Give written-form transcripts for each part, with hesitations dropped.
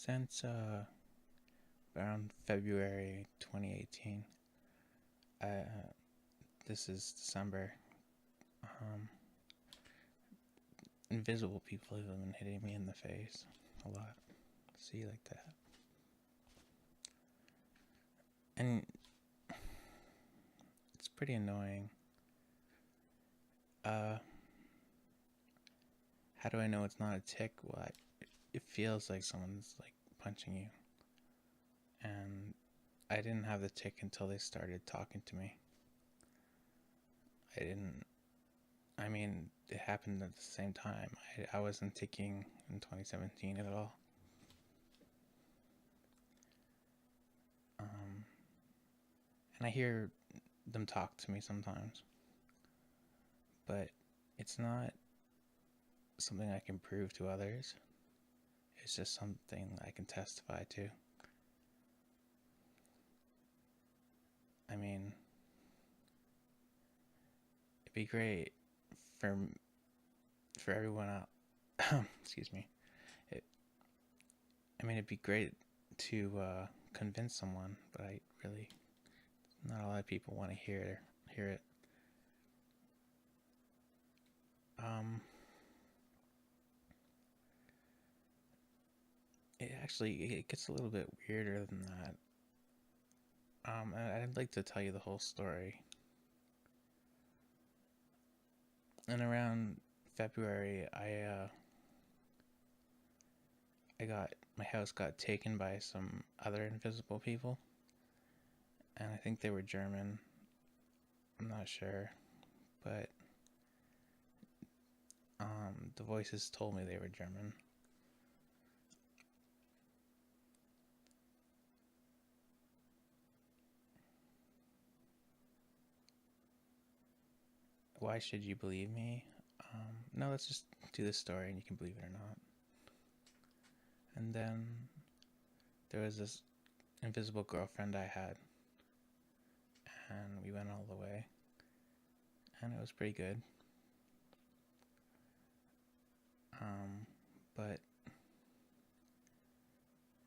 Since around February 2018, this is December. Um, Invisible people have been hitting me in the face a lot. See, like that. And it's pretty annoying. Uh, how do I know it's not a tick? Well, it feels like someone's like punching you. And I didn't have the tick until they started talking to me. I didn't. I mean, it happened at the same time. I wasn't ticking in 2017 at all. Um, and I hear them talk to me sometimes, but it's not something I can prove to others. It's just something I can testify to. I mean, it'd be great for everyone out. Excuse me. It, I mean, it'd be great to convince someone, but I really not a lot of people want to hear it. Um, it gets a little bit weirder than that. I'd like to tell you the whole story. And around February, I got my house got taken by some other invisible people, and I think they were German. I'm not sure, but the voices told me they were German. Why should you believe me? No, let's just do this story and you can believe it or not. And then there was this invisible girlfriend I had, and we went all the way, and it was pretty good. But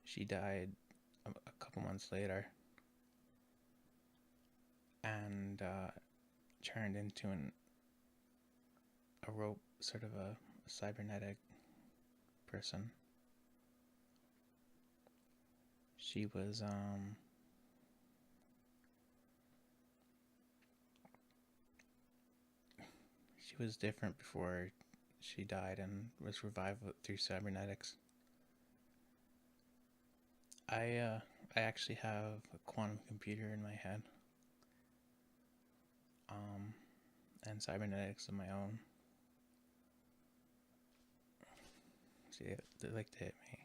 she died a couple months later, and turned into a rope, sort of a cybernetic person. She was she was different before she died and was revived through cybernetics. I actually have a quantum computer in my head, um, and cybernetics of my own. See, they like to hit me.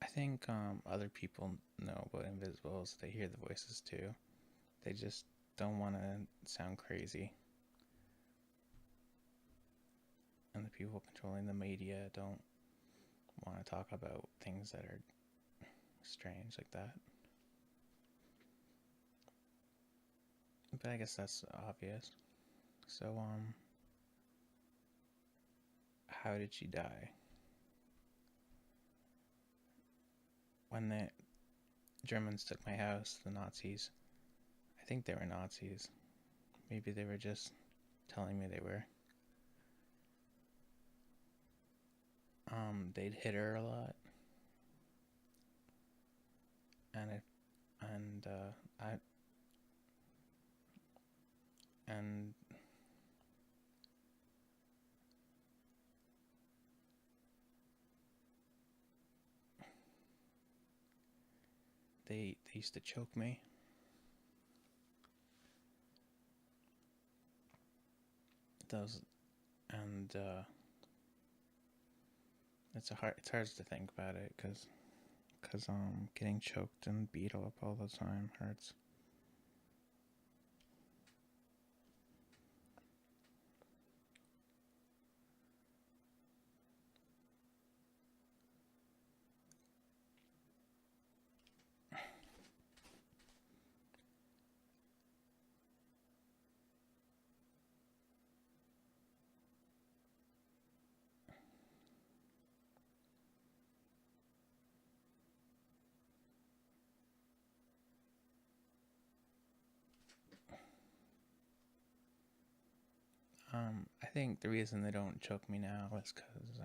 I think other people know about invisibles. They hear the voices too. They just don't want to sound crazy. And the people controlling the media don't want to talk about things that are strange like that. But I guess that's obvious. So, how did she die? When the Germans took my house, the Nazis, I think they were Nazis. Maybe they were just telling me they were. They'd hit her a lot, and it, and I, and they used to choke me. Those and it's hard to think about it because getting choked and beat up all the time hurts. I think the reason they don't choke me now is because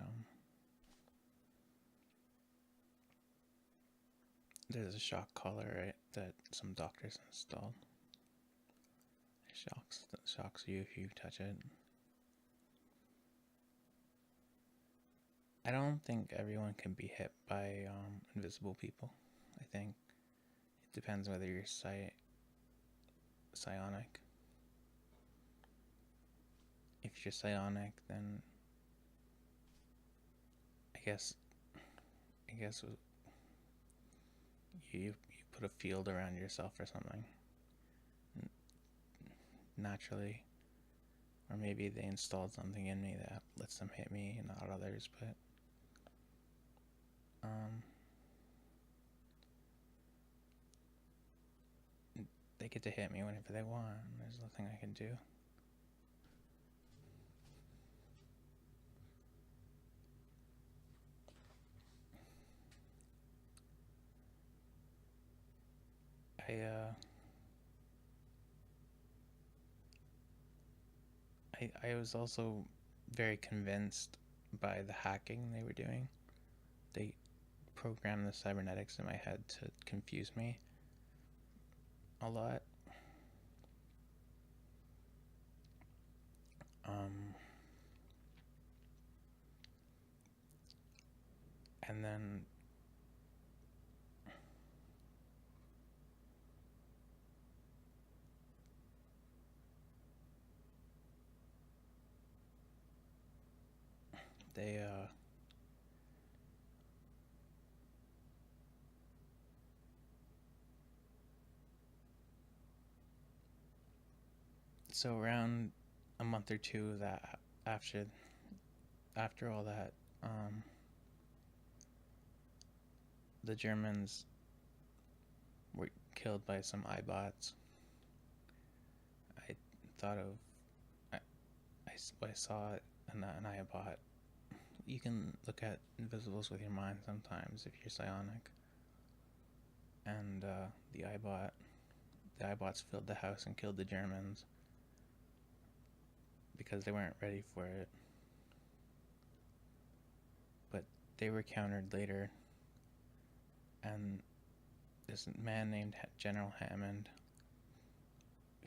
there's a shock collar, right, that some doctors installed. It shocks you if you touch it. I don't think everyone can be hit by invisible people. I think it depends whether you're psionic. If you're psionic, then I guess you put a field around yourself or something naturally, or maybe they installed something in me that lets them hit me and not others. But they get to hit me whenever they want. There's nothing I can do. I was also very convinced by the hacking they were doing. They programmed the cybernetics in my head to confuse me a lot. And then they so around a month or two that after all that, the Germans were killed by some iBots. I thought of I saw it an iBot. You can look at invisibles with your mind sometimes if you're psionic. And the iBots filled the house and killed the Germans because they weren't ready for it. But they were countered later, and this man named General Hammond,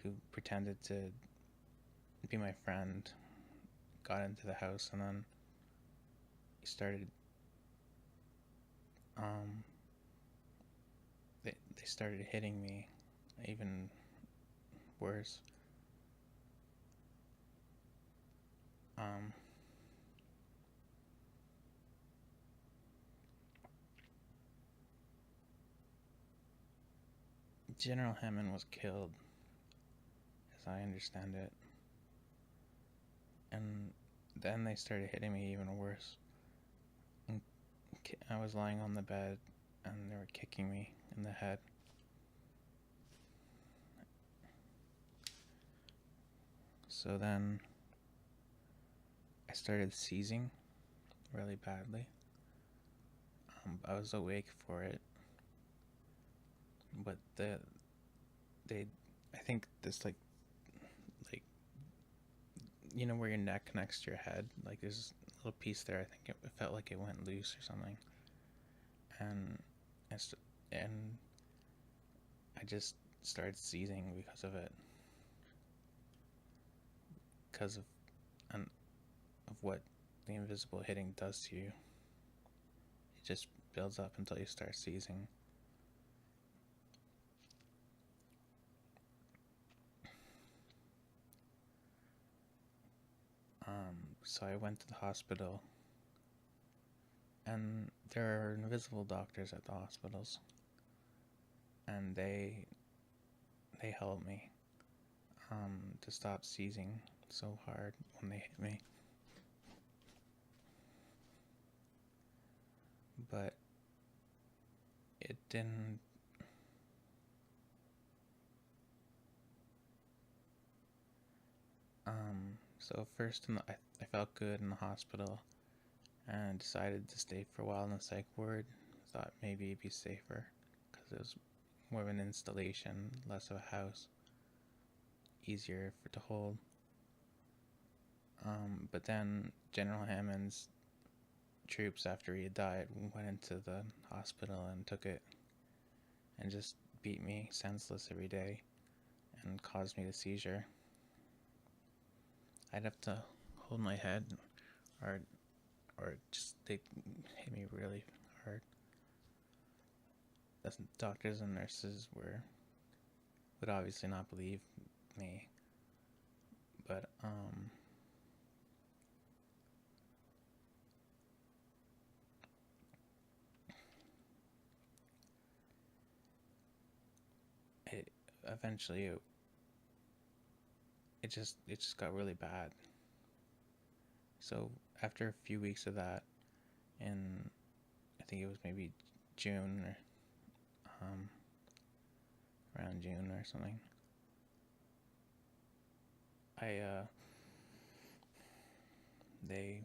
who pretended to be my friend, got into the house, and then he started they started hitting me even worse. General Hammond was killed, as I understand it, and then they started hitting me even worse. And I was lying on the bed, and they were kicking me in the head. So then I started seizing really badly. I was awake for it, but I think this like you know where your neck connects to your head, like there's a little piece there. I think it felt like it went loose or something, and and I just started seizing because of it, because of what the invisible hitting does to you. It just builds up until you start seizing. So I went to the hospital, and there are invisible doctors at the hospitals, and they helped me to stop seizing so hard when they hit me. But it didn't. So first, I felt good in the hospital, and decided to stay for a while in the psych ward. Thought maybe it'd be safer because it was more of an installation, less of a house, easier to hold. But then General Hammond's troops, after he had died, went into the hospital and took it and just beat me senseless every day and caused me a seizure. I'd have to hold my head, or just they hit me really hard. The doctors and nurses would obviously not believe me, but it eventually it just got really bad. So after a few weeks of that, in I think it was maybe June, or um, around June or something, I they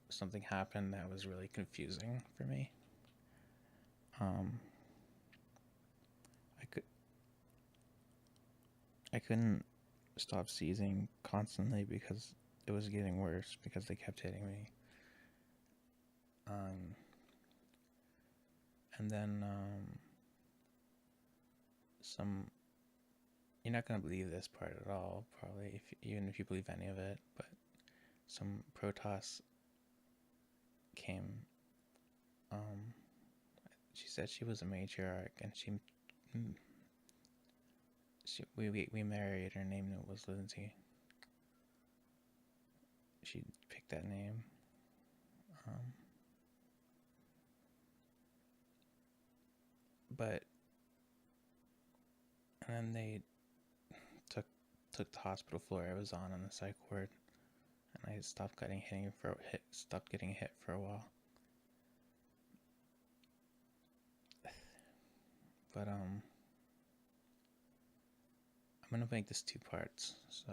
something happened that was really confusing for me. Um, I could I couldn't stop seizing constantly because it was getting worse because they kept hitting me. Um, and then some you're not gonna believe this part at all, probably, even if you believe any of it. But some Protoss came. Um, she said she was a matriarch, and we married. Her name was Lindsay. She picked that name. Um, but and then they took the hospital floor I was on the psych ward, and I stopped getting hit for a while. But I'm gonna make this two parts, so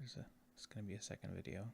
it's gonna be a second video.